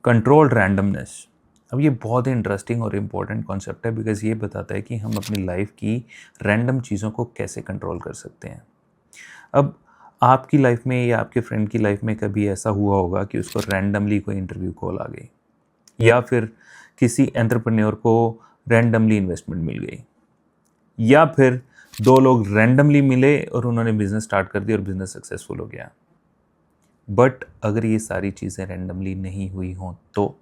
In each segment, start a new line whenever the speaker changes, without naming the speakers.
Controlled randomness. अब ये बहुत ही इंटरेस्टिंग और इम्पोर्टेंट कॉन्सेप्ट है, बिकॉज ये बताता है कि हम अपनी लाइफ की रैंडम चीज़ों को कैसे कंट्रोल कर सकते हैं। अब आपकी लाइफ में या आपके फ्रेंड की लाइफ में कभी ऐसा हुआ होगा कि उसको रैंडमली कोई इंटरव्यू कॉल आ गई, या फिर किसी एंटरप्रेन्योर को रैंडमली इन्वेस्टमेंट मिल गई, या फिर दो लोग रैंडमली मिले और उन्होंने बिजनेस स्टार्ट कर दिया और बिजनेस सक्सेसफुल हो गया। बट अगर ये सारी चीज़ें रैंडमली नहीं हुई हों तो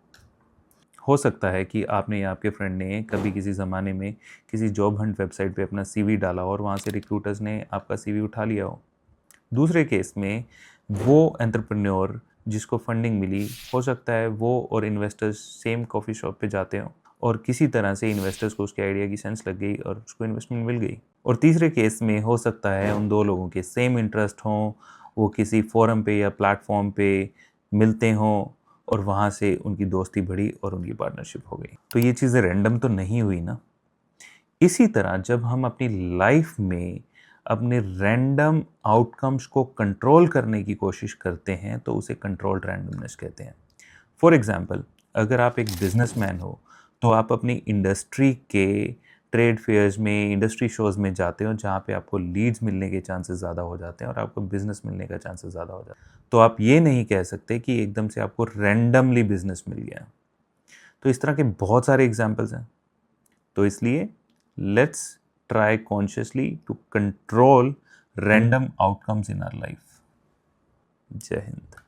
हो सकता है कि आपने या आपके फ्रेंड ने कभी किसी ज़माने में किसी जॉब हंट वेबसाइट पे अपना सीवी डाला और वहाँ से रिक्रूटर्स ने आपका सीवी उठा लिया हो। दूसरे केस में वो एंटरप्रेन्योर जिसको फंडिंग मिली, हो सकता है वो और इन्वेस्टर्स सेम कॉफ़ी शॉप पे जाते हों और किसी तरह से इन्वेस्टर्स को उसके आइडिया की सेंस लग गई और उसको इन्वेस्टमेंट मिल गई। और तीसरे केस में हो सकता है उन दो लोगों के सेम इंटरेस्ट हों, वो किसी फोरम पे या प्लेटफॉर्म पे मिलते हों और वहाँ से उनकी दोस्ती बढ़ी और उनकी पार्टनरशिप हो गई। तो ये चीज़ें रैंडम तो नहीं हुई ना। इसी तरह जब हम अपनी लाइफ में अपने रैंडम आउटकम्स को कंट्रोल करने की कोशिश करते हैं तो उसे कंट्रोल्ड रैंडमनेस कहते हैं। फॉर एग्जांपल, अगर आप एक बिजनेसमैन हो तो आप अपनी इंडस्ट्री के ट्रेड फेयर्स में, इंडस्ट्री शोज में जाते हो जहाँ पे आपको लीड्स मिलने के चांसेस ज़्यादा हो जाते हैं और आपको बिजनेस मिलने का चांसेस ज़्यादा हो जाता है। तो आप ये नहीं कह सकते कि एकदम से आपको रैंडमली बिजनेस मिल गया। तो इस तरह के बहुत सारे एग्जाम्पल्स हैं। तो इसलिए let's try consciously to control random outcomes in our life. जय हिंद।